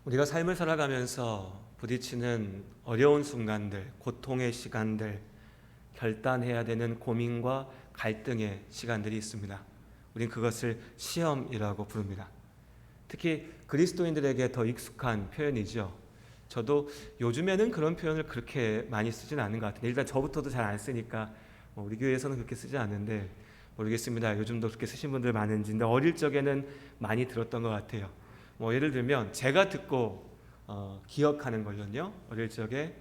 우리가 삶을 살아가면서 부딪히는 어려운 순간들, 고통의 시간들, 결단해야 되는 고민과 갈등의 시간들이 있습니다. 우린 그것을 시험이라고 부릅니다. 특히 그리스도인들에게 더 익숙한 표현이죠. 저도 요즘에는 그런 표현을 그렇게 많이 쓰지는 않는 것 같은데, 일단 저부터도 잘 안 쓰니까 우리 교회에서는 그렇게 쓰지 않는데 모르겠습니다. 요즘도 그렇게 쓰신 분들 많은지. 근데 어릴 적에는 많이 들었던 것 같아요. 예를 들면 제가 듣고 기억하는 걸로는요, 어릴 적에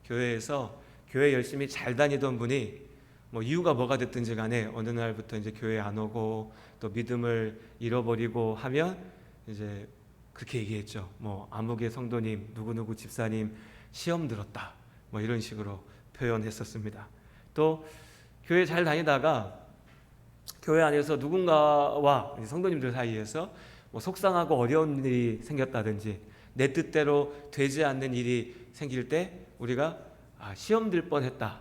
교회에서 교회 열심히 잘 다니던 분이 이유가 뭐가 됐든지 간에 어느 날부터 이제 교회 안 오고 또 믿음을 잃어버리고 하면 이제 그렇게 얘기했죠. 아무개 성도님, 누구누구 집사님 시험 들었다, 이런 식으로 표현했었습니다. 또 교회 잘 다니다가 교회 안에서 누군가와 성도님들 사이에서 속상하고 어려운 일이 생겼다든지 내 뜻대로 되지 않는 일이 생길 때 우리가 시험 들 뻔했다.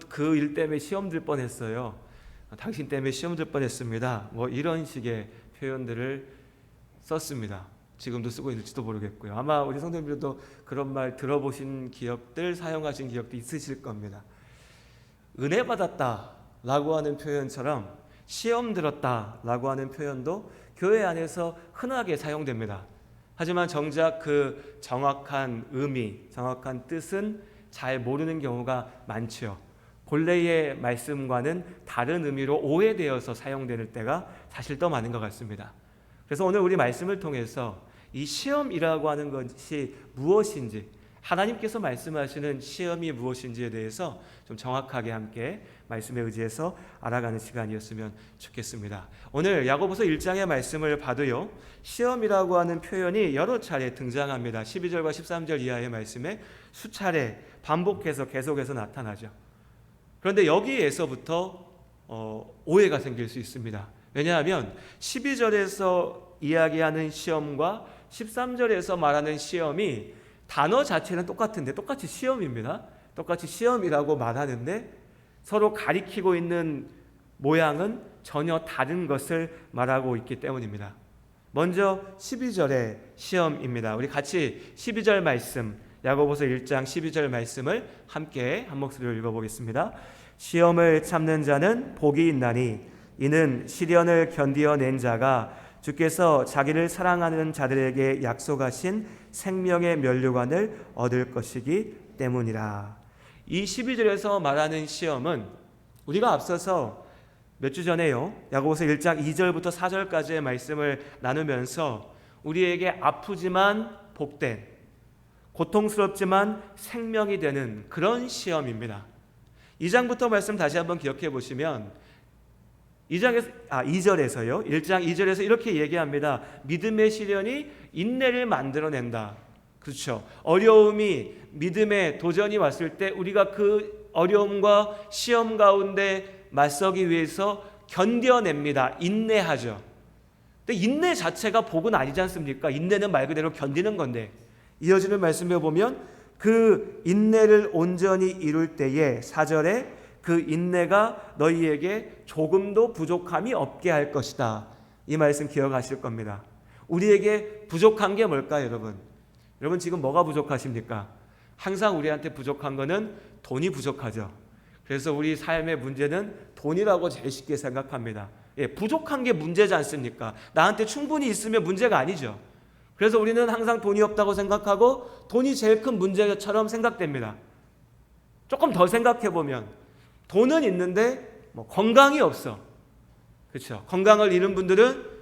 그 일 때문에 시험 들 뻔했어요. 당신 때문에 시험 들 뻔했습니다. 이런 식의 표현들을 썼습니다. 지금도 쓰고 있는지도 모르겠고요. 아마 우리 성도님들도 그런 말 들어보신 기억들, 사용하신 기억도 있으실 겁니다. 은혜 받았다라고 하는 표현처럼 시험 들었다라고 하는 표현도 교회 안에서 흔하게 사용됩니다. 하지만 정작 그 정확한 의미, 정확한 뜻은 잘 모르는 경우가 많죠. 본래의 말씀과는 다른 의미로 오해되어서 사용되는 때가 사실 더 많은 것 같습니다. 그래서 오늘 우리 말씀을 통해서 이 시험이라고 하는 것이 무엇인지, 하나님께서 말씀하시는 시험이 무엇인지에 대해서 좀 정확하게 함께 말씀에 의지해서 알아가는 시간이었으면 좋겠습니다. 오늘 야고보서 1장의 말씀을 봐도요, 시험이라고 하는 표현이 여러 차례 등장합니다. 12절과 13절 이하의 말씀에 수차례 반복해서 계속해서 나타나죠. 그런데 여기에서부터 오해가 생길 수 있습니다. 왜냐하면 12절에서 이야기하는 시험과 13절에서 말하는 시험이 단어 자체는 똑같은데, 똑같이 시험입니다. 똑같이 시험이라고 말하는데 서로 가리키고 있는 모양은 전혀 다른 것을 말하고 있기 때문입니다. 먼저 12절의 시험입니다. 우리 같이 12절 말씀, 야고보서 1장 12절 말씀을 함께 한 목소리로 읽어보겠습니다. 시험을 참는 자는 복이 있나니 이는 시련을 견디어낸 자가 주께서 자기를 사랑하는 자들에게 약속하신 생명의 면류관을 얻을 것이기 때문이라. 이 12절에서 말하는 시험은 우리가 앞서서 몇 주 전에요, 야고보서 1장 2절부터 4절까지의 말씀을 나누면서 우리에게 아프지만 복된, 고통스럽지만 생명이 되는 그런 시험입니다. 2장부터 말씀 다시 한번 기억해 보시면 2절에서요. 1장 2절에서 이렇게 얘기합니다. 믿음의 시련이 인내를 만들어낸다. 그렇죠. 어려움이, 믿음의 도전이 왔을 때 우리가 그 어려움과 시험 가운데 맞서기 위해서 견뎌냅니다. 인내하죠. 근데 인내 자체가 복은 아니지 않습니까? 인내는 말 그대로 견디는 건데, 이어지는 말씀에 보면 그 인내를 온전히 이룰 때에 4절에 그 인내가 너희에게 조금도 부족함이 없게 할 것이다. 이 말씀 기억하실 겁니다. 우리에게 부족한 게 뭘까요, 여러분? 여러분 지금 뭐가 부족하십니까? 항상 우리한테 부족한 거는 돈이 부족하죠. 그래서 우리 삶의 문제는 돈이라고 제일 쉽게 생각합니다. 부족한 게 문제지 않습니까? 나한테 충분히 있으면 문제가 아니죠. 그래서 우리는 항상 돈이 없다고 생각하고 돈이 제일 큰 문제처럼 생각됩니다. 조금 더 생각해 보면 돈은 있는데 건강이 없어. 그렇죠? 건강을 잃은 분들은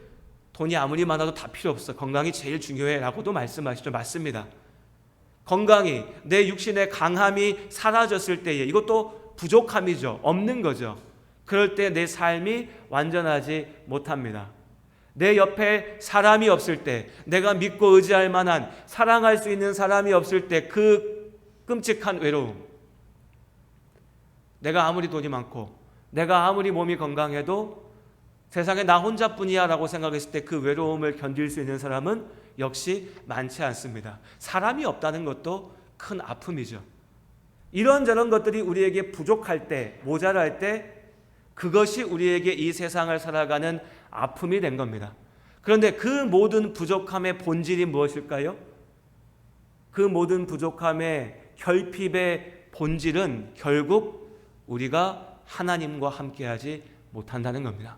돈이 아무리 많아도 다 필요 없어. 건강이 제일 중요해라고도 말씀하시죠. 맞습니다. 건강이, 내 육신의 강함이 사라졌을 때에 이것도 부족함이죠. 없는 거죠. 그럴 때 내 삶이 완전하지 못합니다. 내 옆에 사람이 없을 때, 내가 믿고 의지할 만한, 사랑할 수 있는 사람이 없을 때 그 끔찍한 외로움, 내가 아무리 돈이 많고 내가 아무리 몸이 건강해도 세상에 나 혼자뿐이야 라고 생각했을 때 그 외로움을 견딜 수 있는 사람은 역시 많지 않습니다. 사람이 없다는 것도 큰 아픔이죠. 이런저런 것들이 우리에게 부족할 때, 모자랄 때 그것이 우리에게 이 세상을 살아가는 아픔이 된 겁니다. 그런데 그 모든 부족함의 본질이 무엇일까요? 그 모든 부족함의 결핍의 본질은 결국 우리가 하나님과 함께하지 못한다는 겁니다.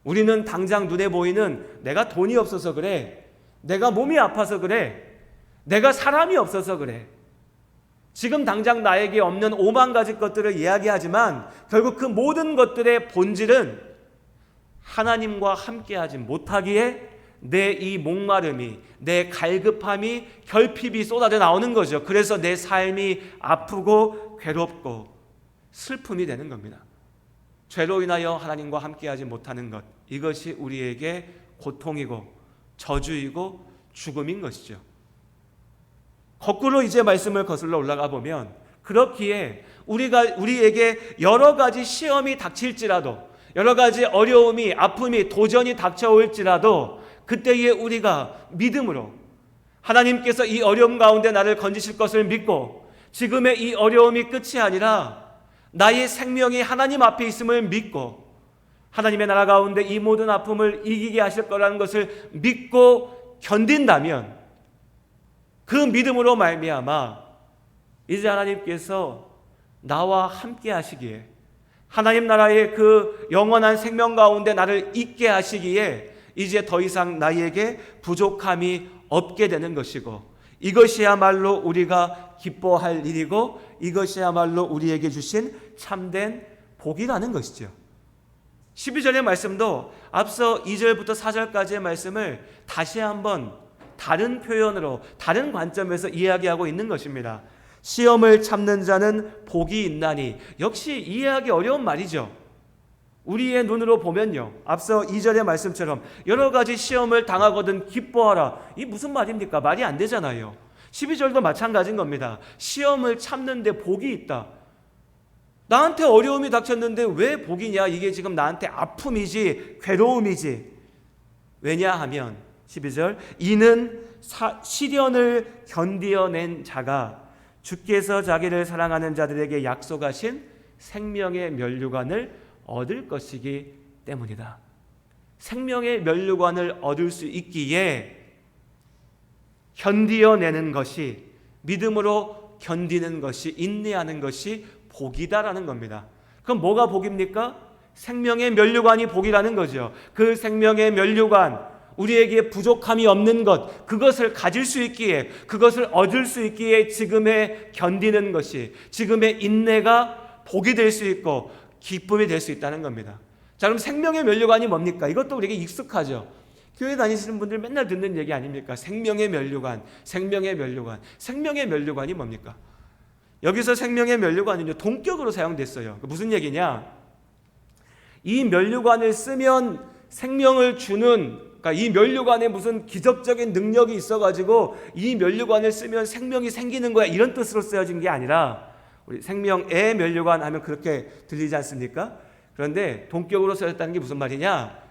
우리는 당장 눈에 보이는 내가 돈이 없어서 그래, 내가 몸이 아파서 그래, 내가 사람이 없어서 그래, 지금 당장 나에게 없는 5만 가지 것들을 이야기하지만 결국 그 모든 것들의 본질은 하나님과 함께하지 못하기에 내 이 목마름이, 내 갈급함이, 결핍이 쏟아져 나오는 거죠. 그래서 내 삶이 아프고 괴롭고 슬픔이 되는 겁니다. 죄로 인하여 하나님과 함께하지 못하는 것, 이것이 우리에게 고통이고 저주이고 죽음인 것이죠. 거꾸로 이제 말씀을 거슬러 올라가 보면 그렇기에 우리에게 여러 가지 시험이 닥칠지라도, 여러 가지 어려움이, 아픔이, 도전이 닥쳐올지라도 그때에 우리가 믿음으로 하나님께서 이 어려움 가운데 나를 건지실 것을 믿고, 지금의 이 어려움이 끝이 아니라 나의 생명이 하나님 앞에 있음을 믿고 하나님의 나라 가운데 이 모든 아픔을 이기게 하실 거라는 것을 믿고 견딘다면, 그 믿음으로 말미암아 이제 하나님께서 나와 함께 하시기에, 하나님 나라의 그 영원한 생명 가운데 나를 있게 하시기에 이제 더 이상 나에게 부족함이 없게 되는 것이고, 이것이야말로 우리가 기뻐할 일이고, 이것이야말로 우리에게 주신 참된 복이라는 것이죠. 12절의 말씀도 앞서 2절부터 4절까지의 말씀을 다시 한번 다른 표현으로, 다른 관점에서 이야기하고 있는 것입니다. 시험을 참는 자는 복이 있나니. 역시 이해하기 어려운 말이죠. 우리의 눈으로 보면요, 앞서 2절의 말씀처럼 여러 가지 시험을 당하거든 기뻐하라, 이 무슨 말입니까? 말이 안 되잖아요. 12절도 마찬가지인 겁니다. 시험을 참는데 복이 있다. 나한테 어려움이 닥쳤는데 왜 복이냐? 이게 지금 나한테 아픔이지 괴로움이지. 왜냐하면 12절, 이는 시련을 견디어낸 자가 주께서 자기를 사랑하는 자들에게 약속하신 생명의 면류관을 얻을 것이기 때문이다. 생명의 면류관을 얻을 수 있기에 견디어내는 것이, 믿음으로 견디는 것이, 인내하는 것이 복이다라는 겁니다. 그럼 뭐가 복입니까? 생명의 면류관이 복이라는 거죠. 그 생명의 면류관, 우리에게 부족함이 없는 것, 그것을 가질 수 있기에, 그것을 얻을 수 있기에 지금의 견디는 것이, 지금의 인내가 복이 될 수 있고 기쁨이 될 수 있다는 겁니다. 자, 그럼 생명의 면류관이 뭡니까? 이것도 우리에게 익숙하죠. 교회 다니시는 분들 맨날 듣는 얘기 아닙니까? 생명의 면류관, 생명의 면류관. 생명의 면류관이 뭡니까? 여기서 생명의 면류관은요, 동격으로 사용됐어요. 무슨 얘기냐? 이 면류관을 쓰면 생명을 주는, 그러니까 이 면류관에 무슨 기적적인 능력이 있어가지고 이 면류관을 쓰면 생명이 생기는 거야, 이런 뜻으로 쓰여진 게 아니라, 우리 생명의 면류관 하면 그렇게 들리지 않습니까? 그런데 동격으로 쓰였다는 게 무슨 말이냐?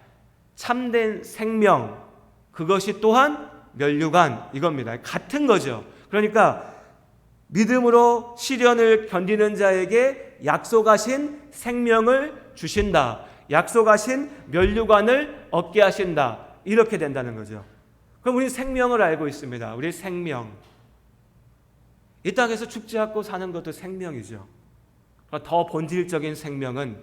참된 생명, 그것이 또한 면류관, 이겁니다. 같은 거죠. 그러니까 믿음으로 시련을 견디는 자에게 약속하신 생명을 주신다, 약속하신 면류관을 얻게 하신다, 이렇게 된다는 거죠. 그럼 우리 생명을 알고 있습니다. 우리 생명, 이 땅에서 죽지 않고 사는 것도 생명이죠. 더 본질적인 생명은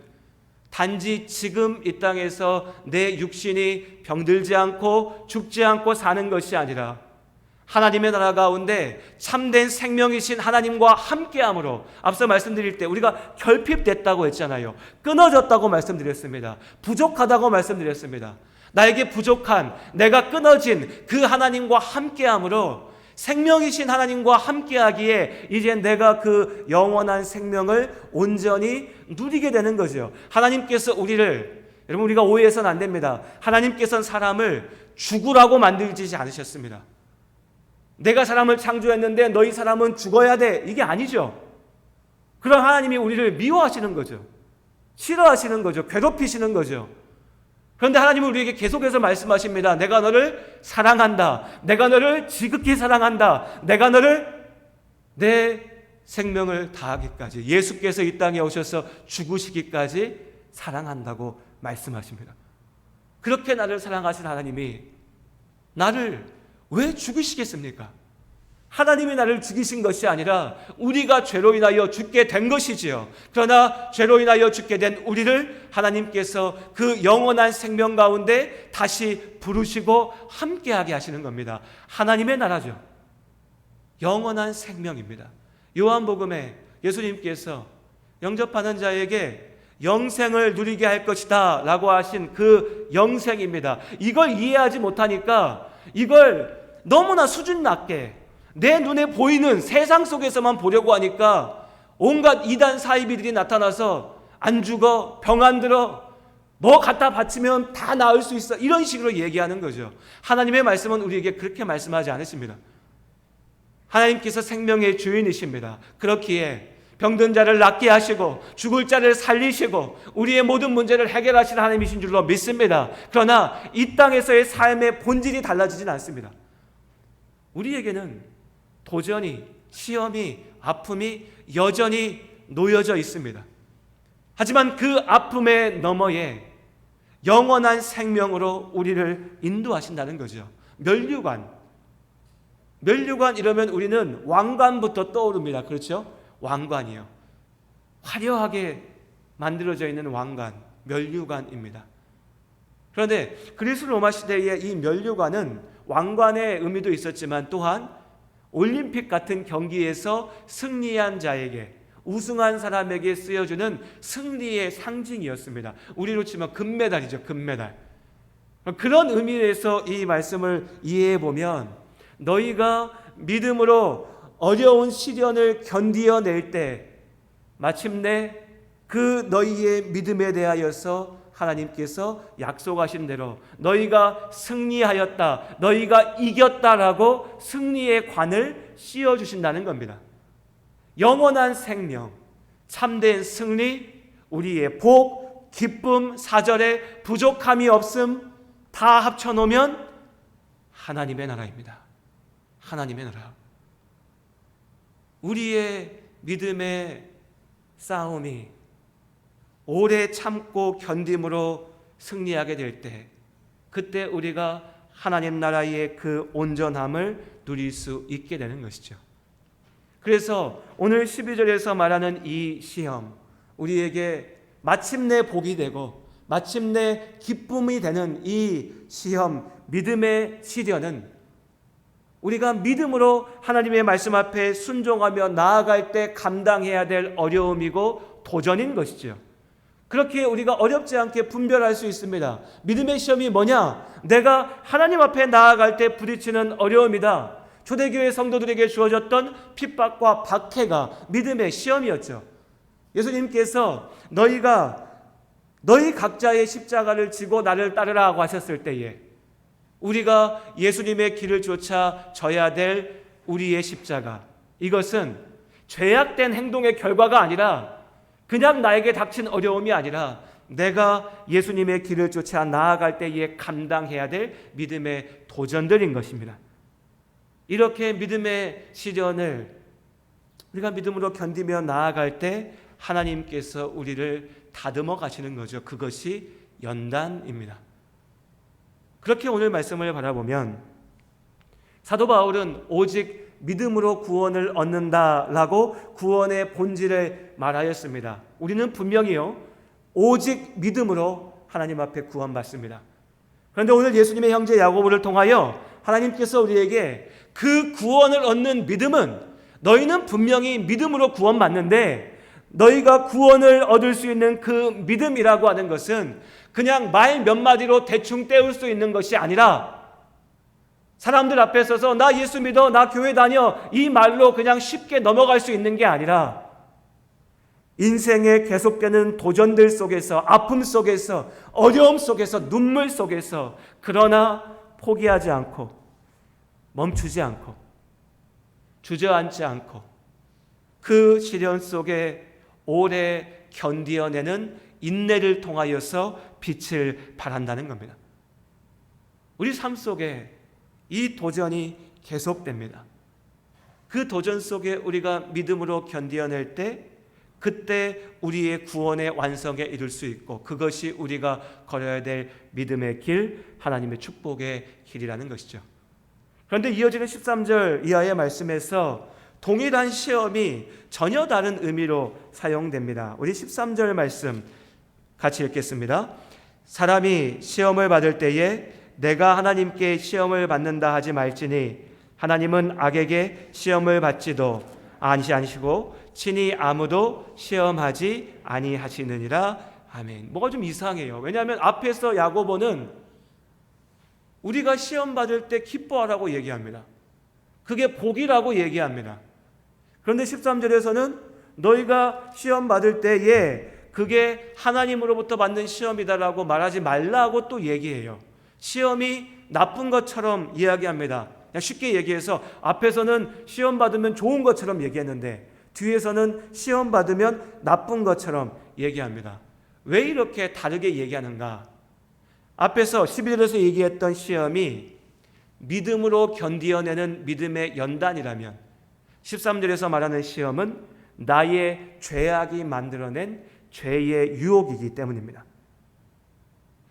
단지 지금 이 땅에서 내 육신이 병들지 않고 죽지 않고 사는 것이 아니라 하나님의 나라 가운데 참된 생명이신 하나님과 함께함으로, 앞서 말씀드릴 때 우리가 결핍됐다고 했잖아요. 끊어졌다고 말씀드렸습니다. 부족하다고 말씀드렸습니다. 나에게 부족한, 내가 끊어진 그 하나님과 함께함으로 생명이신 하나님과 함께하기에 이제 내가 그 영원한 생명을 온전히 누리게 되는 거죠. 하나님께서 우리를, 여러분 우리가 오해해서는 안 됩니다. 하나님께서는 사람을 죽으라고 만들지 않으셨습니다. 내가 사람을 창조했는데 너희 사람은 죽어야 돼, 이게 아니죠. 그런 하나님이 우리를 미워하시는 거죠. 싫어하시는 거죠. 괴롭히시는 거죠. 그런데 하나님은 우리에게 계속해서 말씀하십니다. 내가 너를 사랑한다. 내가 너를 지극히 사랑한다. 내가 너를 내 생명을 다하기까지, 예수께서 이 땅에 오셔서 죽으시기까지 사랑한다고 말씀하십니다. 그렇게 나를 사랑하신 하나님이 나를 왜 죽이시겠습니까? 하나님이 나를 죽이신 것이 아니라 우리가 죄로 인하여 죽게 된 것이지요. 그러나 죄로 인하여 죽게 된 우리를 하나님께서 그 영원한 생명 가운데 다시 부르시고 함께하게 하시는 겁니다. 하나님의 나라죠. 영원한 생명입니다. 요한복음에 예수님께서 영접하는 자에게 영생을 누리게 할 것이다 라고 하신 그 영생입니다. 이걸 이해하지 못하니까 이걸 너무나 수준 낮게 내 눈에 보이는 세상 속에서만 보려고 하니까 온갖 이단 사이비들이 나타나서 안 죽어, 병 안 들어, 뭐 갖다 바치면 다 나을 수 있어, 이런 식으로 얘기하는 거죠. 하나님의 말씀은 우리에게 그렇게 말씀하지 않으십니다. 하나님께서 생명의 주인이십니다. 그렇기에 병든 자를 낫게 하시고 죽을 자를 살리시고 우리의 모든 문제를 해결하시는 하나님이신 줄로 믿습니다. 그러나 이 땅에서의 삶의 본질이 달라지진 않습니다. 우리에게는 도전이, 시험이, 아픔이 여전히 놓여져 있습니다. 하지만 그 아픔의 너머에 영원한 생명으로 우리를 인도하신다는 거죠. 면류관 이러면 우리는 왕관부터 떠오릅니다. 그렇죠? 왕관이요. 화려하게 만들어져 있는 왕관, 면류관입니다. 그런데 그리스 로마 시대의 이 면류관은 왕관의 의미도 있었지만 또한 올림픽 같은 경기에서 승리한 자에게, 우승한 사람에게 쓰여주는 승리의 상징이었습니다. 우리로 치면 금메달이죠. 금메달. 그런 의미에서 이 말씀을 이해해 보면 너희가 믿음으로 어려운 시련을 견디어낼 때 마침내 그 너희의 믿음에 대하여서 하나님께서 약속하신 대로 너희가 승리하였다, 너희가 이겼다라고 승리의 관을 씌워주신다는 겁니다. 영원한 생명, 참된 승리, 우리의 복, 기쁨, 사절에 부족함이 없음 다 합쳐놓으면 하나님의 나라입니다. 하나님의 나라. 우리의 믿음의 싸움이 오래 참고 견딤으로 승리하게 될 때, 그때 우리가 하나님 나라의 그 온전함을 누릴 수 있게 되는 것이죠. 그래서 오늘 12절에서 말하는 이 시험, 우리에게 마침내 복이 되고 마침내 기쁨이 되는 이 시험, 믿음의 시련은 우리가 믿음으로 하나님의 말씀 앞에 순종하며 나아갈 때 감당해야 될 어려움이고 도전인 것이죠. 그렇게 우리가 어렵지 않게 분별할 수 있습니다. 믿음의 시험이 뭐냐? 내가 하나님 앞에 나아갈 때 부딪히는 어려움이다. 초대교회 성도들에게 주어졌던 핍박과 박해가 믿음의 시험이었죠. 예수님께서 너희 각자의 십자가를 지고 나를 따르라 하고 하셨을 때에 우리가 예수님의 길을 쫓아 져야 될 우리의 십자가, 이것은 죄악된 행동의 결과가 아니라 그냥 나에게 닥친 어려움이 아니라 내가 예수님의 길을 쫓아 나아갈 때에 감당해야 될 믿음의 도전들인 것입니다. 이렇게 믿음의 시련을 우리가 믿음으로 견디며 나아갈 때 하나님께서 우리를 다듬어 가시는 거죠. 그것이 연단입니다. 그렇게 오늘 말씀을 바라보면 사도 바울은 오직 믿음으로 구원을 얻는다라고 구원의 본질을 말하였습니다. 우리는 분명히요, 오직 믿음으로 하나님 앞에 구원받습니다. 그런데 오늘 예수님의 형제 야고보를 통하여 하나님께서 우리에게 그 구원을 얻는 믿음은, 너희는 분명히 믿음으로 구원받는데 너희가 구원을 얻을 수 있는 그 믿음이라고 하는 것은 그냥 말 몇 마디로 대충 때울 수 있는 것이 아니라 사람들 앞에 서서 나 예수 믿어, 나 교회 다녀, 이 말로 그냥 쉽게 넘어갈 수 있는 게 아니라 인생의 계속되는 도전들 속에서, 아픔 속에서, 어려움 속에서, 눈물 속에서, 그러나 포기하지 않고 멈추지 않고 주저앉지 않고 그 시련 속에 오래 견디어내는 인내를 통하여서 빛을 발한다는 겁니다. 우리 삶 속에 이 도전이 계속됩니다. 그 도전 속에 우리가 믿음으로 견디어낼 때 그때 우리의 구원의 완성에 이를 수 있고, 그것이 우리가 걸어야 될 믿음의 길, 하나님의 축복의 길이라는 것이죠. 그런데 이어지는 13절 이하의 말씀에서 동일한 시험이 전혀 다른 의미로 사용됩니다. 우리 13절 말씀 같이 읽겠습니다. 사람이 시험을 받을 때에 내가 하나님께 시험을 받는다 하지 말지니 하나님은 악에게 시험을 받지도 아니시고 친히 아무도 시험하지 아니하시느니라. 아멘. 뭐가 좀 이상해요. 왜냐하면 앞에서 야고보는 우리가 시험 받을 때 기뻐하라고 얘기합니다. 그게 복이라고 얘기합니다. 그런데 13절에서는 너희가 시험 받을 때에 그게 하나님으로부터 받는 시험이다라고 말하지 말라고 또 얘기해요. 시험이 나쁜 것처럼 이야기합니다. 그냥 쉽게 얘기해서 앞에서는 시험 받으면 좋은 것처럼 얘기했는데 뒤에서는 시험 받으면 나쁜 것처럼 얘기합니다. 왜 이렇게 다르게 얘기하는가? 앞에서 11절에서 얘기했던 시험이 믿음으로 견디어내는 믿음의 연단이라면 13절에서 말하는 시험은 나의 죄악이 만들어낸 죄의 유혹이기 때문입니다.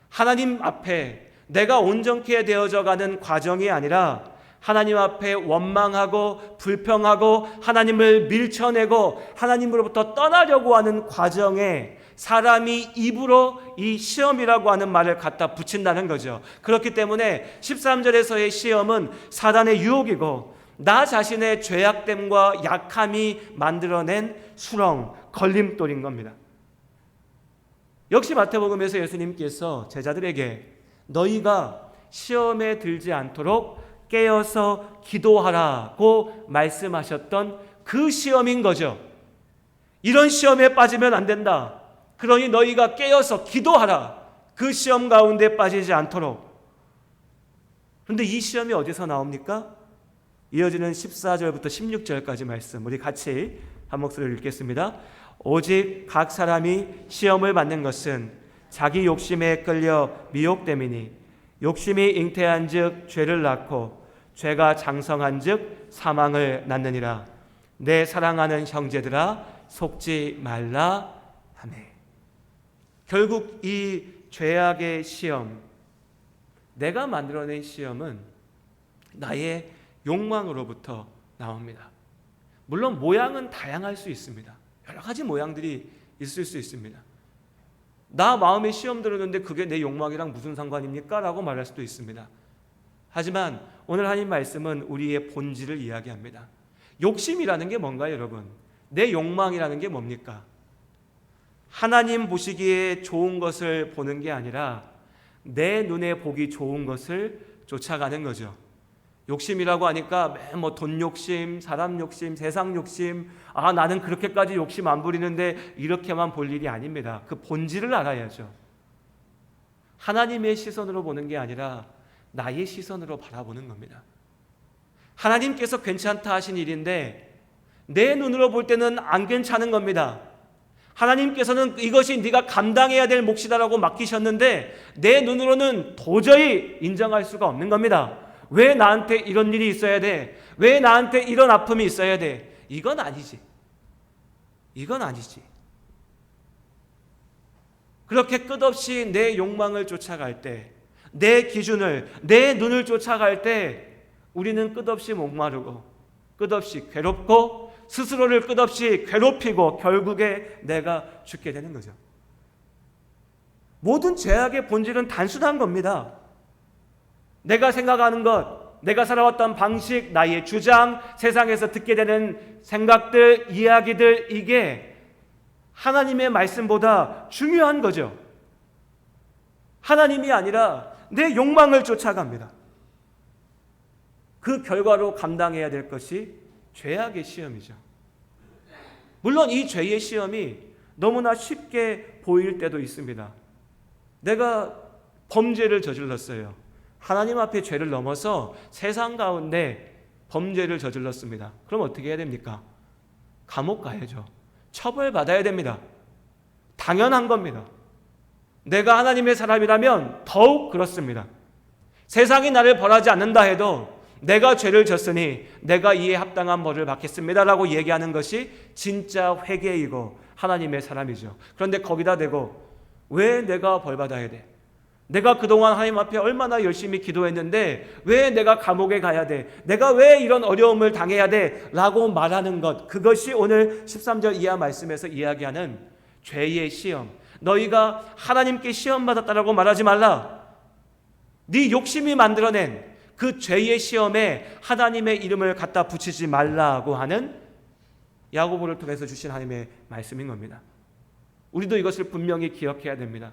하나님 앞에 내가 온전케 되어져 가는 과정이 아니라 하나님 앞에 원망하고 불평하고 하나님을 밀쳐내고 하나님으로부터 떠나려고 하는 과정에 사람이 입으로 이 시험이라고 하는 말을 갖다 붙인다는 거죠. 그렇기 때문에 13절에서의 시험은 사단의 유혹이고 나 자신의 죄악됨과 약함이 만들어낸 수렁, 걸림돌인 겁니다. 역시 마태복음에서 예수님께서 제자들에게 너희가 시험에 들지 않도록 깨어서 기도하라고 말씀하셨던 그 시험인 거죠. 이런 시험에 빠지면 안 된다. 그러니 너희가 깨어서 기도하라. 그 시험 가운데 빠지지 않도록. 그런데 이 시험이 어디서 나옵니까? 이어지는 14절부터 16절까지 말씀 우리 같이 한 목소리로 읽겠습니다. 오직 각 사람이 시험을 받는 것은 자기 욕심에 끌려 미혹됨이니 욕심이 잉태한 즉 죄를 낳고 죄가 장성한 즉 사망을 낳느니라. 내 사랑하는 형제들아 속지 말라 하네. 결국 이 죄악의 시험, 내가 만들어낸 시험은 나의 욕망으로부터 나옵니다. 물론 모양은 다양할 수 있습니다. 여러 가지 모양들이 있을 수 있습니다. 나 마음에 시험 들었는데 그게 내 욕망이랑 무슨 상관입니까? 라고 말할 수도 있습니다. 하지만 오늘 하나님 말씀은 우리의 본질을 이야기합니다. 욕심이라는 게 뭔가요, 여러분? 내 욕망이라는 게 뭡니까? 하나님 보시기에 좋은 것을 보는 게 아니라 내 눈에 보기 좋은 것을 쫓아가는 거죠. 욕심이라고 하니까 뭐 돈 욕심, 사람 욕심, 세상 욕심, 나는 그렇게까지 욕심 안 부리는데 이렇게만 볼 일이 아닙니다. 그 본질을 알아야죠. 하나님의 시선으로 보는 게 아니라 나의 시선으로 바라보는 겁니다. 하나님께서 괜찮다 하신 일인데 내 눈으로 볼 때는 안 괜찮은 겁니다. 하나님께서는 이것이 네가 감당해야 될 몫이다라고 맡기셨는데 내 눈으로는 도저히 인정할 수가 없는 겁니다. 왜 나한테 이런 일이 있어야 돼? 왜 나한테 이런 아픔이 있어야 돼? 이건 아니지. 이건 아니지. 그렇게 끝없이 내 욕망을 쫓아갈 때, 내 기준을, 내 눈을 쫓아갈 때 우리는 끝없이 목마르고 끝없이 괴롭고 스스로를 끝없이 괴롭히고 결국에 내가 죽게 되는 거죠. 모든 죄악의 본질은 단순한 겁니다. 내가 생각하는 것, 내가 살아왔던 방식, 나의 주장, 세상에서 듣게 되는 생각들, 이야기들, 이게 하나님의 말씀보다 중요한 거죠. 하나님이 아니라 내 욕망을 쫓아갑니다. 그 결과로 감당해야 될 것이 죄악의 시험이죠. 물론 이 죄의 시험이 너무나 쉽게 보일 때도 있습니다. 내가 범죄를 저질렀어요. 하나님 앞에 죄를 넘어서 세상 가운데 범죄를 저질렀습니다. 그럼 어떻게 해야 됩니까? 감옥 가야죠. 처벌받아야 됩니다. 당연한 겁니다. 내가 하나님의 사람이라면 더욱 그렇습니다. 세상이 나를 벌하지 않는다 해도 내가 죄를 졌으니 내가 이에 합당한 벌을 받겠습니다라고 얘기하는 것이 진짜 회개이고 하나님의 사람이죠. 그런데 거기다 대고 왜 내가 벌 받아야 돼? 내가 그동안 하나님 앞에 얼마나 열심히 기도했는데 왜 내가 감옥에 가야 돼? 내가 왜 이런 어려움을 당해야 돼? 라고 말하는 것, 그것이 오늘 13절 이하 말씀에서 이야기하는 죄의 시험. 너희가 하나님께 시험 받았다라고 말하지 말라. 네 욕심이 만들어낸 그 죄의 시험에 하나님의 이름을 갖다 붙이지 말라고 하는 야고보를 통해서 주신 하나님의 말씀인 겁니다. 우리도 이것을 분명히 기억해야 됩니다.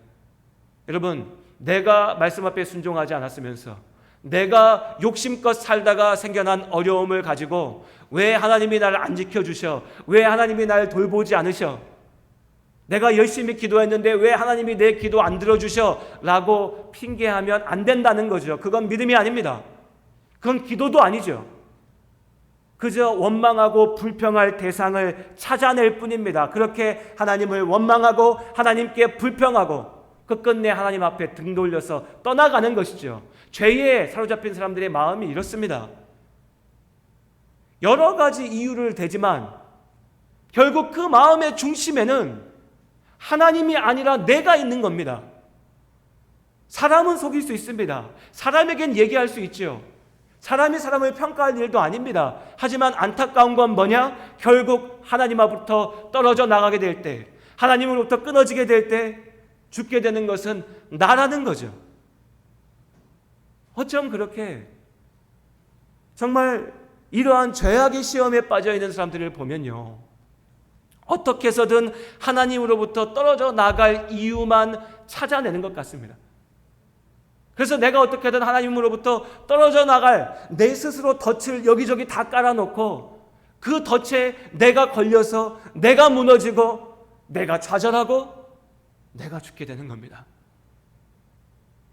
여러분, 내가 말씀 앞에 순종하지 않았으면서 내가 욕심껏 살다가 생겨난 어려움을 가지고 왜 하나님이 나를 안 지켜주셔? 왜 하나님이 나를 돌보지 않으셔? 내가 열심히 기도했는데 왜 하나님이 내 기도 안 들어주셔? 라고 핑계하면 안 된다는 거죠. 그건 믿음이 아닙니다. 그건 기도도 아니죠. 그저 원망하고 불평할 대상을 찾아낼 뿐입니다. 그렇게 하나님을 원망하고 하나님께 불평하고 끝끝내 하나님 앞에 등 돌려서 떠나가는 것이죠. 죄에 사로잡힌 사람들의 마음이 이렇습니다. 여러 가지 이유를 대지만 결국 그 마음의 중심에는 하나님이 아니라 내가 있는 겁니다. 사람은 속일 수 있습니다. 사람에겐 얘기할 수 있죠. 사람이 사람을 평가할 일도 아닙니다. 하지만 안타까운 건 뭐냐? 결국 하나님 앞부터 떨어져 나가게 될 때, 하나님으로부터 끊어지게 될 때 죽게 되는 것은 나라는 거죠. 어쩜 그렇게 정말 이러한 죄악의 시험에 빠져 있는 사람들을 보면요, 어떻게 해서든 하나님으로부터 떨어져 나갈 이유만 찾아내는 것 같습니다. 그래서 내가 어떻게든 하나님으로부터 떨어져 나갈 내 스스로 덫을 여기저기 다 깔아놓고 그 덫에 내가 걸려서 내가 무너지고 내가 좌절하고 내가 죽게 되는 겁니다.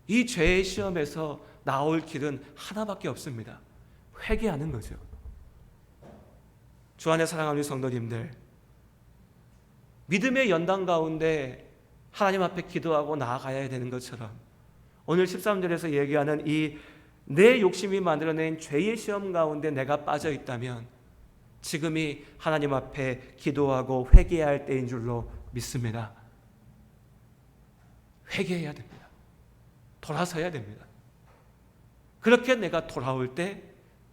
이 죄의 시험에서 나올 길은 하나밖에 없습니다. 회개하는 거죠. 주 안에 사랑하는 우리 성도님들, 믿음의 연단 가운데 하나님 앞에 기도하고 나아가야 되는 것처럼 오늘 13절에서 얘기하는 이 내 욕심이 만들어낸 죄의 시험 가운데 내가 빠져 있다면 지금이 하나님 앞에 기도하고 회개해야 할 때인 줄로 믿습니다. 회개해야 됩니다. 돌아서야 됩니다. 그렇게 내가 돌아올 때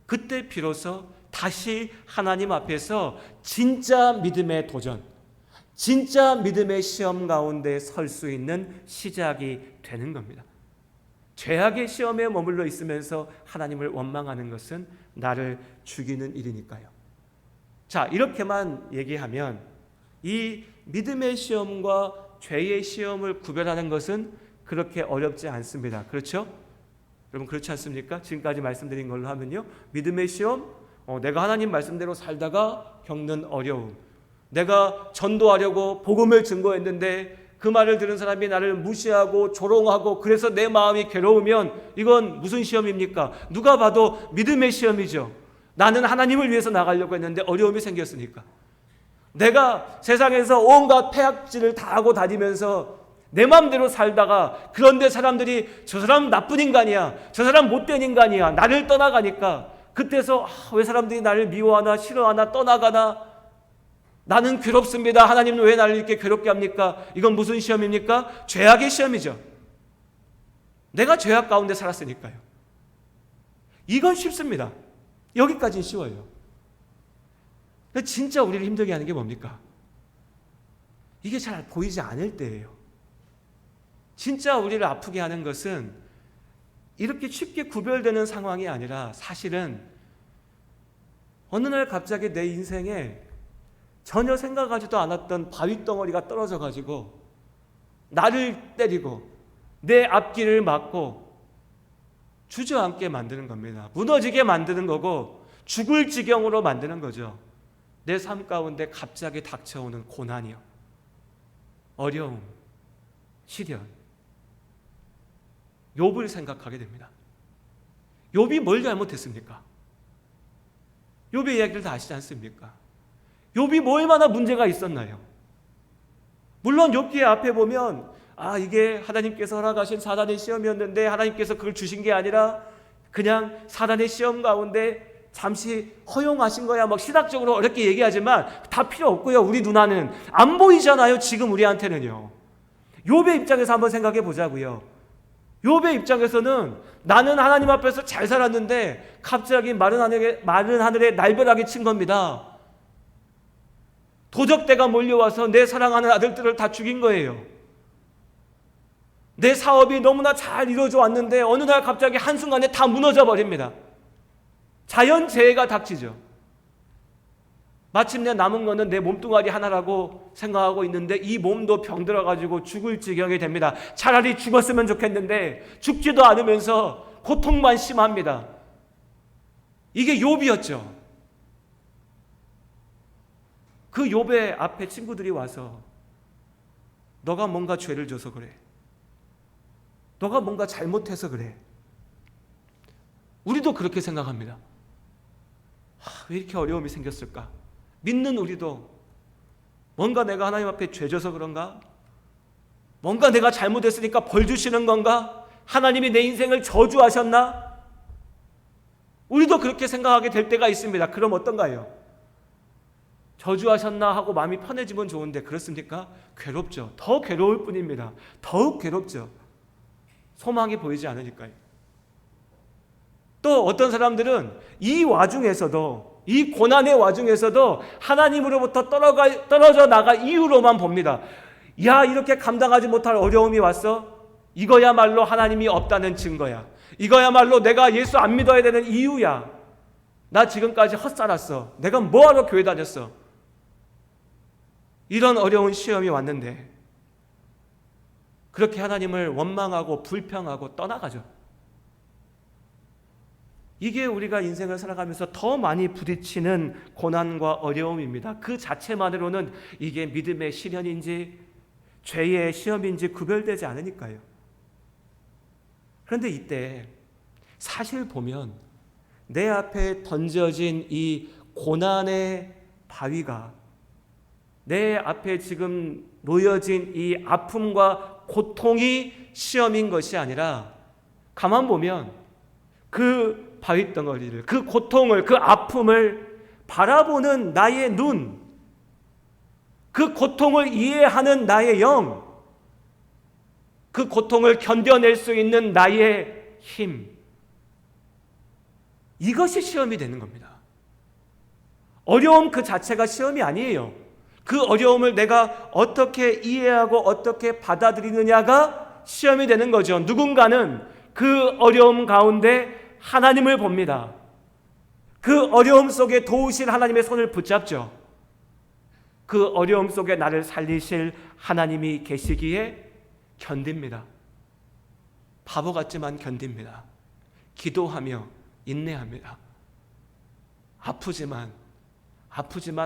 그때 비로소 다시 하나님 앞에서 진짜 믿음의 도전, 진짜 믿음의 시험 가운데 설 수 있는 시작이 되는 겁니다. 죄악의 시험에 머물러 있으면서 하나님을 원망하는 것은 나를 죽이는 일이니까요. 자, 이렇게만 얘기하면 이 믿음의 시험과 죄의 시험을 구별하는 것은 그렇게 어렵지 않습니다. 그렇죠? 여러분, 그렇지 않습니까? 지금까지 말씀드린 걸로 하면요, 믿음의 시험, 내가 하나님 말씀대로 살다가 겪는 어려움, 내가 전도하려고 복음을 증거했는데 그 말을 들은 사람이 나를 무시하고 조롱하고 그래서 내 마음이 괴로우면 이건 무슨 시험입니까? 누가 봐도 믿음의 시험이죠. 나는 하나님을 위해서 나가려고 했는데 어려움이 생겼으니까. 내가 세상에서 온갖 폐악질을 다 하고 다니면서 내 마음대로 살다가 그런데 사람들이 저 사람 나쁜 인간이야, 저 사람 못된 인간이야, 나를 떠나가니까 그때서 왜 사람들이 나를 미워하나 싫어하나 떠나가나, 나는 괴롭습니다. 하나님은 왜 나를 이렇게 괴롭게 합니까? 이건 무슨 시험입니까? 죄악의 시험이죠. 내가 죄악 가운데 살았으니까요. 이건 쉽습니다. 여기까지는 쉬워요. 근데 진짜 우리를 힘들게 하는 게 뭡니까? 이게 잘 보이지 않을 때예요. 진짜 우리를 아프게 하는 것은 이렇게 쉽게 구별되는 상황이 아니라 사실은 어느 날 갑자기 내 인생에 전혀 생각하지도 않았던 바위덩어리가 떨어져 가지고 나를 때리고 내 앞길을 막고 주저앉게 만드는 겁니다. 무너지게 만드는 거고 죽을 지경으로 만드는 거죠. 내 삶 가운데 갑자기 닥쳐오는 고난이요, 어려움, 시련. 욥을 생각하게 됩니다. 욥이 뭘 잘못했습니까? 욥의 이야기를 다 아시지 않습니까? 욥이 뭐 얼마나 문제가 있었나요? 물론 욥기의 앞에 보면 이게 하나님께서 허락하신 사단의 시험이었는데 하나님께서 그걸 주신 게 아니라 그냥 사단의 시험 가운데 잠시 허용하신 거야. 막 신학적으로 어렵게 얘기하지만 다 필요 없고요. 우리 눈안은 안 보이잖아요. 지금 우리한테는요. 욥의 입장에서 한번 생각해 보자고요. 욥의 입장에서는 나는 하나님 앞에서 잘 살았는데 갑자기 마른 하늘에 날벼락이 친 겁니다. 도적대가 몰려와서 내 사랑하는 아들들을 다 죽인 거예요. 내 사업이 너무나 잘 이루어져 왔는데 어느 날 갑자기 한순간에 다 무너져 버립니다. 자연재해가 닥치죠. 마침내 남은 거는 내 몸뚱아리 하나라고 생각하고 있는데 이 몸도 병들어가지고 죽을 지경이 됩니다. 차라리 죽었으면 좋겠는데 죽지도 않으면서 고통만 심합니다. 이게 욥이었죠. 그 욥의 앞에 친구들이 와서 너가 뭔가 죄를 져서 그래. 너가 뭔가 잘못해서 그래. 우리도 그렇게 생각합니다. 왜 이렇게 어려움이 생겼을까? 믿는 우리도 뭔가 내가 하나님 앞에 죄 져서 그런가? 뭔가 내가 잘못했으니까 벌 주시는 건가? 하나님이 내 인생을 저주하셨나? 우리도 그렇게 생각하게 될 때가 있습니다. 그럼 어떤가요? 저주하셨나 하고 마음이 편해지면 좋은데 그렇습니까? 괴롭죠. 더 괴로울 뿐입니다. 더욱 괴롭죠. 소망이 보이지 않으니까요. 또 어떤 사람들은 이 와중에서도, 이 고난의 와중에서도 하나님으로부터 떨어져 나갈 이유로만 봅니다. 야, 이렇게 감당하지 못할 어려움이 왔어? 이거야말로 하나님이 없다는 증거야. 이거야말로 내가 예수 안 믿어야 되는 이유야. 나 지금까지 헛살았어. 내가 뭐하러 교회 다녔어? 이런 어려운 시험이 왔는데 그렇게 하나님을 원망하고 불평하고 떠나가죠. 이게 우리가 인생을 살아가면서 더 많이 부딪히는 고난과 어려움입니다. 그 자체만으로는 이게 믿음의 시련인지 죄의 시험인지 구별되지 않으니까요. 그런데 이때 사실 보면 내 앞에 던져진 이 고난의 바위가, 내 앞에 지금 놓여진 이 아픔과 고통이 시험인 것이 아니라 가만 보면 그 바위 덩어리를, 그 고통을, 그 아픔을 바라보는 나의 눈, 그 고통을 이해하는 나의 영, 그 고통을 견뎌낼 수 있는 나의 힘, 이것이 시험이 되는 겁니다. 어려움 그 자체가 시험이 아니에요. 그 어려움을 내가 어떻게 이해하고 어떻게 받아들이느냐가 시험이 되는 거죠. 누군가는 그 어려움 가운데 하나님을 봅니다. 그 어려움 속에 도우실 하나님의 손을 붙잡죠. 그 어려움 속에 나를 살리실 하나님이 계시기에 견딥니다. 바보 같지만 견딥니다. 기도하며 인내합니다. 아프지만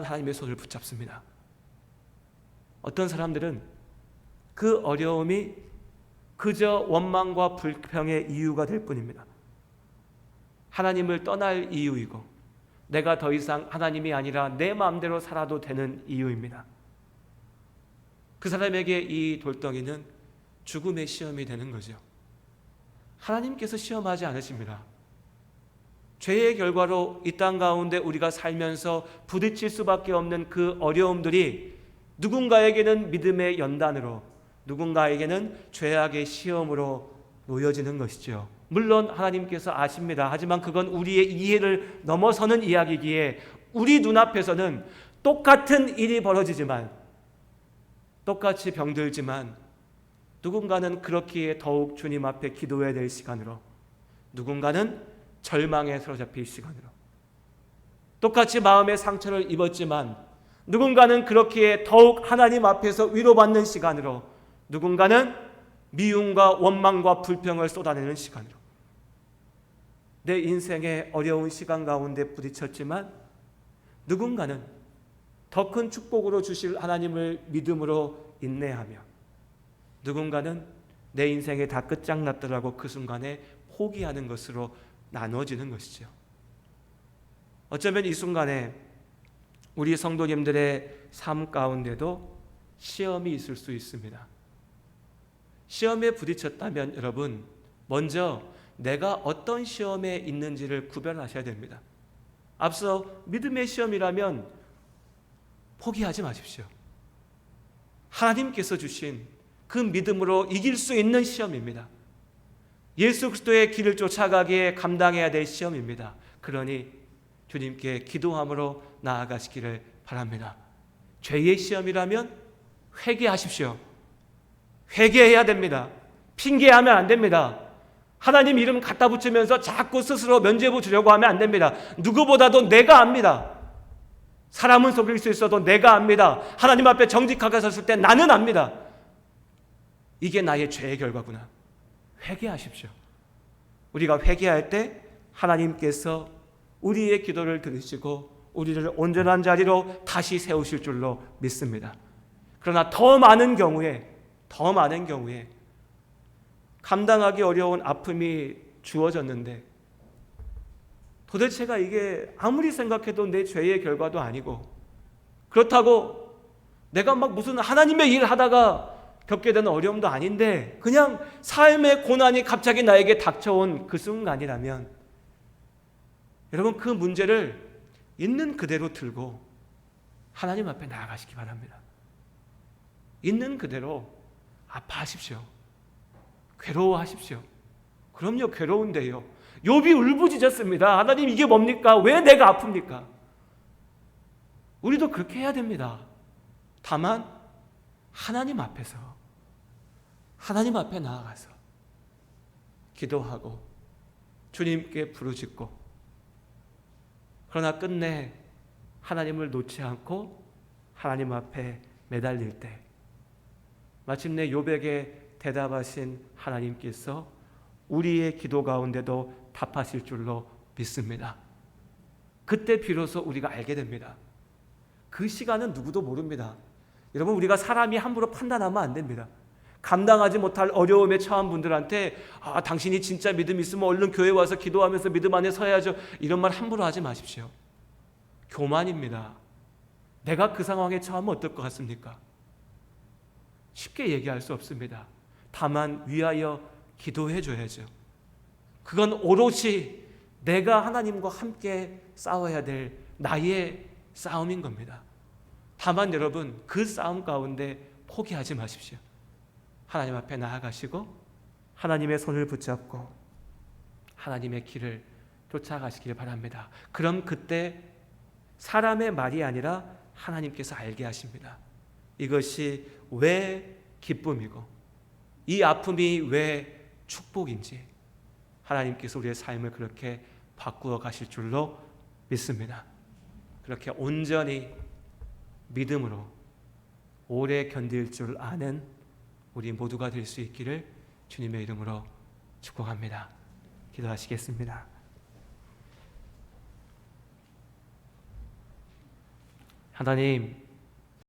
하나님의 손을 붙잡습니다. 어떤 사람들은 그 어려움이 그저 원망과 불평의 이유가 될 뿐입니다. 하나님을 떠날 이유이고 내가 더 이상 하나님이 아니라 내 마음대로 살아도 되는 이유입니다. 그 사람에게 이 돌덩이는 죽음의 시험이 되는 거죠. 하나님께서 시험하지 않으십니다. 죄의 결과로 이 땅 가운데 우리가 살면서 부딪힐 수밖에 없는 그 어려움들이 누군가에게는 믿음의 연단으로, 누군가에게는 죄악의 시험으로 놓여지는 것이죠. 물론 하나님께서 아십니다. 하지만 그건 우리의 이해를 넘어서는 이야기이기에 우리 눈앞에서는 똑같은 일이 벌어지지만, 똑같이 병들지만 누군가는 그렇기에 더욱 주님 앞에 기도해야 될 시간으로, 누군가는 절망에 사로잡힐 시간으로, 똑같이 마음의 상처를 입었지만 누군가는 그렇기에 더욱 하나님 앞에서 위로받는 시간으로, 누군가는 미움과 원망과 불평을 쏟아내는 시간으로, 내 인생의 어려운 시간 가운데 부딪혔지만 누군가는 더 큰 축복으로 주실 하나님을 믿음으로 인내하며, 누군가는 내 인생이 다 끝장났더라고 그 순간에 포기하는 것으로 나눠지는 것이죠. 어쩌면 이 순간에 우리 성도님들의 삶 가운데도 시험이 있을 수 있습니다. 시험에 부딪혔다면 여러분, 먼저 내가 어떤 시험에 있는지를 구별하셔야 됩니다. 앞서 믿음의 시험이라면 포기하지 마십시오. 하나님께서 주신 그 믿음으로 이길 수 있는 시험입니다. 예수 그리스도의 길을 쫓아가기에 감당해야 될 시험입니다. 그러니 주님께 기도함으로 나아가시기를 바랍니다. 죄의 시험이라면 회개하십시오. 회개해야 됩니다. 핑계하면 안 됩니다. 하나님 이름 갖다 붙이면서 자꾸 스스로 면죄부 주려고 하면 안 됩니다. 누구보다도 내가 압니다. 사람은 속일 수 있어도 내가 압니다. 하나님 앞에 정직하게 섰을 때 나는 압니다. 이게 나의 죄의 결과구나. 회개하십시오. 우리가 회개할 때 하나님께서 우리의 기도를 들으시고 우리를 온전한 자리로 다시 세우실 줄로 믿습니다. 그러나 더 많은 경우에 감당하기 어려운 아픔이 주어졌는데 도대체가 이게 아무리 생각해도 내 죄의 결과도 아니고, 그렇다고 내가 막 무슨 하나님의 일 하다가 겪게 되는 어려움도 아닌데 그냥 삶의 고난이 갑자기 나에게 닥쳐온 그 순간이라면 여러분 그 문제를 있는 그대로 들고 하나님 앞에 나아가시기 바랍니다. 있는 그대로 아파하십시오. 괴로워하십시오. 그럼요, 괴로운데요. 욥이 울부짖었습니다. 하나님 이게 뭡니까? 왜 내가 아픕니까? 우리도 그렇게 해야 됩니다. 다만 하나님 앞에서, 하나님 앞에 나아가서 기도하고 주님께 부르짖고, 그러나 끝내 하나님을 놓지 않고 하나님 앞에 매달릴 때 마침내 욥에게 대답하신 하나님께서 우리의 기도 가운데도 답하실 줄로 믿습니다. 그때 비로소 우리가 알게 됩니다. 그 시간은 누구도 모릅니다. 여러분, 우리가 사람이 함부로 판단하면 안 됩니다. 감당하지 못할 어려움에 처한 분들한테 당신이 진짜 믿음 있으면 얼른 교회 와서 기도하면서 믿음 안에 서야죠, 이런 말 함부로 하지 마십시오. 교만입니다. 내가 그 상황에 처하면 어떨 것 같습니까? 쉽게 얘기할 수 없습니다. 다만 위하여 기도해 줘야죠. 그건 오롯이 내가 하나님과 함께 싸워야 될 나의 싸움인 겁니다. 다만 여러분, 그 싸움 가운데 포기하지 마십시오. 하나님 앞에 나아가시고 하나님의 손을 붙잡고 하나님의 길을 쫓아가시길 바랍니다. 그럼 그때 사람의 말이 아니라 하나님께서 알게 하십니다. 이것이 왜 기쁨이고 이 아픔이 왜 축복인지 하나님께서 우리의 삶을 그렇게 바꾸어 가실 줄로 믿습니다. 그렇게 온전히 믿음으로 오래 견딜 줄 아는 우리 모두가 될 수 있기를 주님의 이름으로 축복합니다. 기도하시겠습니다. 하나님,